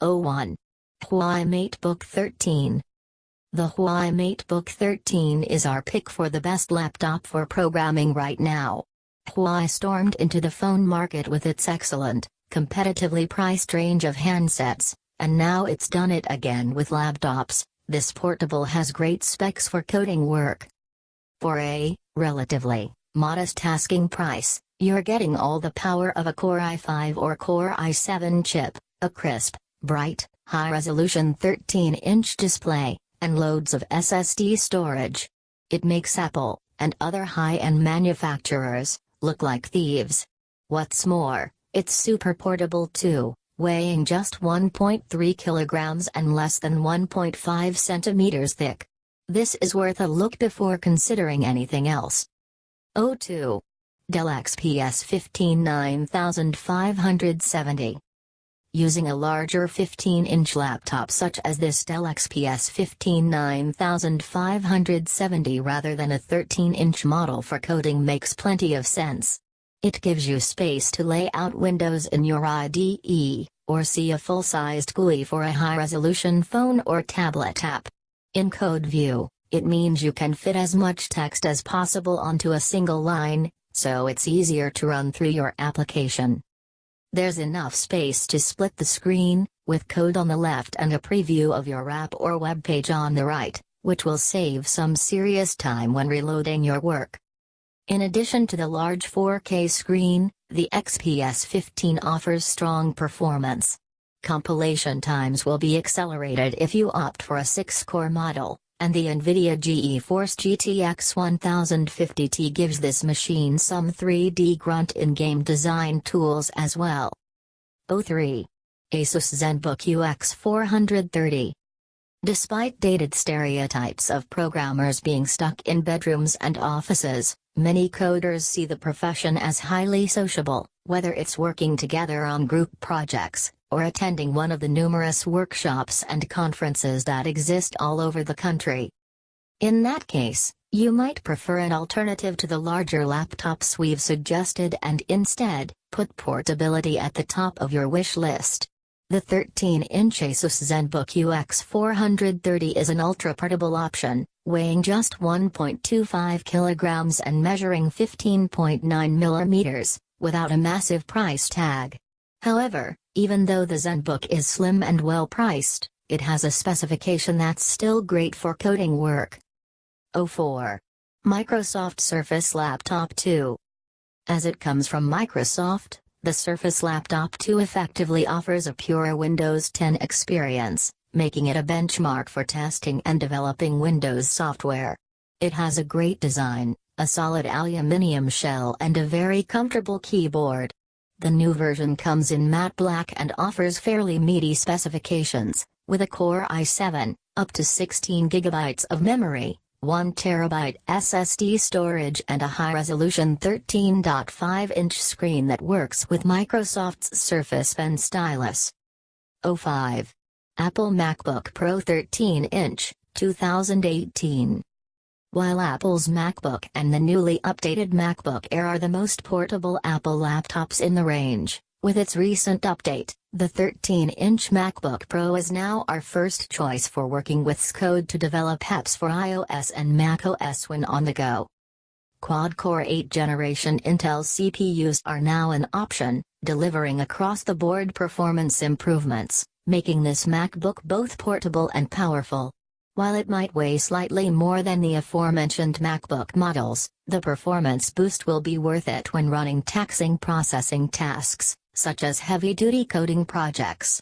01. Huawei MateBook 13. The Huawei MateBook 13 is our pick for the best laptop for programming right now. Huawei stormed into the phone market with its excellent, competitively priced range of handsets, and now it's done it again with laptops. This portable has great specs for coding work. For a relatively modest asking price, you're getting all the power of a Core i5 or Core i7 chip, a crisp, bright, high-resolution 13-inch display, and loads of SSD storage. It makes Apple, and other high-end manufacturers, look like thieves. What's more, it's super portable too, weighing just 1.3 kilograms and less than 1.5 centimeters thick. This is worth a look before considering anything else. 02. Dell XPS 15 9570. Using a larger 15-inch laptop such as this Dell XPS 15 9570 rather than a 13-inch model for coding makes plenty of sense. It gives you space to lay out windows in your IDE, or see a full-sized GUI for a high-resolution phone or tablet app. In code view, it means you can fit as much text as possible onto a single line, so it's easier to run through your application. There's enough space to split the screen, with code on the left and a preview of your app or web page on the right, which will save some serious time when reloading your work. In addition to the large 4K screen, the XPS 15 offers strong performance. Compilation times will be accelerated if you opt for a 6-core model, and the NVIDIA GeForce GTX 1050 gives this machine some 3D grunt in-game design tools as well. 03. Asus Zenbook UX 430. Despite dated stereotypes of programmers being stuck in bedrooms and offices, many coders see the profession as highly sociable, whether it's working together on group projects, or attending one of the numerous workshops and conferences that exist all over the country. In that case, you might prefer an alternative to the larger laptops we've suggested and instead, put portability at the top of your wish list. The 13-inch Asus Zenbook UX 430 is an ultra-portable option, weighing just 1.25 kilograms and measuring 15.9 millimeters, without a massive price tag. However, even though the Zenbook is slim and well-priced, it has a specification that's still great for coding work. 04. Microsoft Surface Laptop 2. As it comes from Microsoft, the Surface Laptop 2 effectively offers a pure Windows 10 experience, making it a benchmark for testing and developing Windows software. It has a great design, a solid aluminum shell and a very comfortable keyboard. The new version comes in matte black and offers fairly meaty specifications, with a Core i7, up to 16 GB of memory, 1 TB SSD storage and a high-resolution 13.5-inch screen that works with Microsoft's Surface Pen stylus. 05. Apple MacBook Pro 13-inch, 2018. While Apple's MacBook and the newly updated MacBook Air are the most portable Apple laptops in the range, with its recent update, the 13-inch MacBook Pro is now our first choice for working with Xcode to develop apps for iOS and macOS when on the go. Quad-core 8th-generation Intel CPUs are now an option, delivering across-the-board performance improvements, making this MacBook both portable and powerful. While it might weigh slightly more than the aforementioned MacBook models, the performance boost will be worth it when running taxing processing tasks, such as heavy-duty coding projects.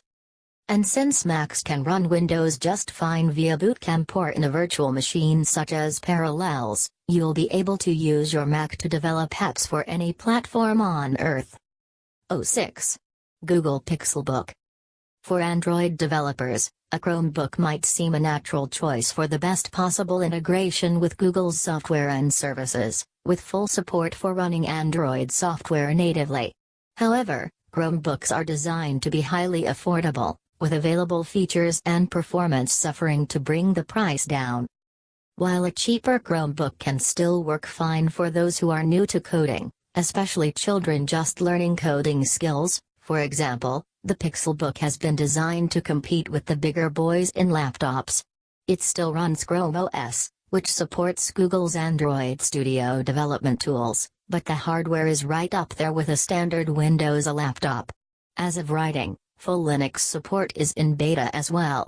And since Macs can run Windows just fine via Boot Camp or in a virtual machine such as Parallels, you'll be able to use your Mac to develop apps for any platform on Earth. 06. Google Pixelbook. For Android developers, a Chromebook might seem a natural choice for the best possible integration with Google's software and services, with full support for running Android software natively. However, Chromebooks are designed to be highly affordable, with available features and performance suffering to bring the price down. While a cheaper Chromebook can still work fine for those who are new to coding, especially children just learning coding skills, for example, The Pixelbook has been designed to compete with the bigger boys in laptops. It still runs Chrome OS, which supports Google's Android Studio development tools, but the hardware is right up there with a standard Windows laptop. As of writing, full Linux support is in beta as well.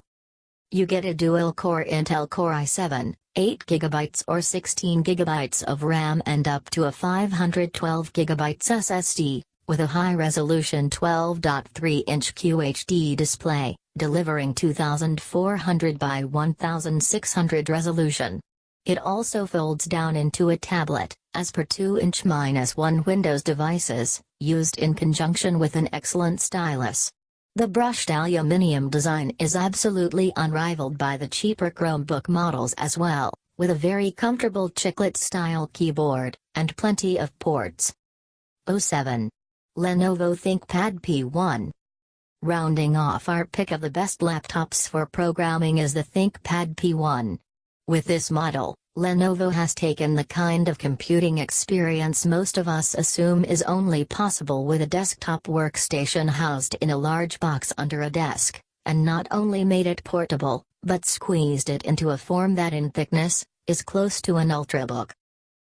You get a dual-core Intel Core i7, 8GB or 16GB of RAM and up to a 512GB SSD, with a high-resolution 12.3-inch QHD display, delivering 2400 by 1600 resolution. It also folds down into a tablet, as per 2-inch-1 Windows devices, used in conjunction with an excellent stylus. The brushed aluminum design is absolutely unrivaled by the cheaper Chromebook models as well, with a very comfortable chiclet-style keyboard, and plenty of ports. 07. Lenovo ThinkPad P1. Rounding off our pick of the best laptops for programming is the ThinkPad P1. With this model, Lenovo has taken the kind of computing experience most of us assume is only possible with a desktop workstation housed in a large box under a desk, and not only made it portable, but squeezed it into a form that in thickness, is close to an ultrabook.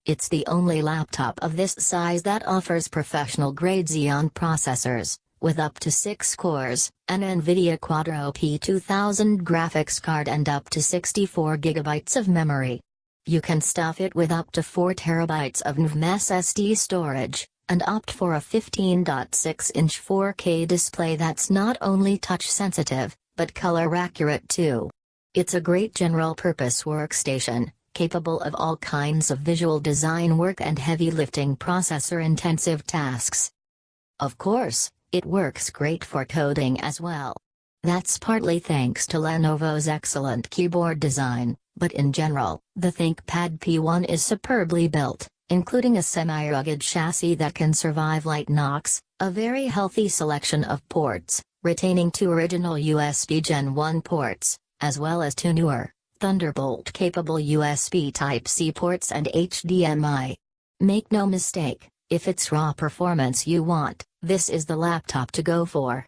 It's the only laptop of this size that offers professional-grade Xeon processors, with up to 6 cores, an NVIDIA Quadro P2000 graphics card and up to 64 GB of memory. You can stuff it with up to 4 TB of NVMe SSD storage, and opt for a 15.6-inch 4K display that's not only touch-sensitive, but color-accurate too. It's a great general-purpose workstation, capable of all kinds of visual design work and heavy-lifting processor-intensive tasks. Of course, it works great for coding as well. That's partly thanks to Lenovo's excellent keyboard design, but in general, the ThinkPad P1 is superbly built, including a semi-rugged chassis that can survive light knocks, a very healthy selection of ports, retaining 2 original USB Gen 1 ports, as well as 2 newer, Thunderbolt-capable USB Type-C ports and HDMI. Make no mistake, if it's raw performance you want, this is the laptop to go for.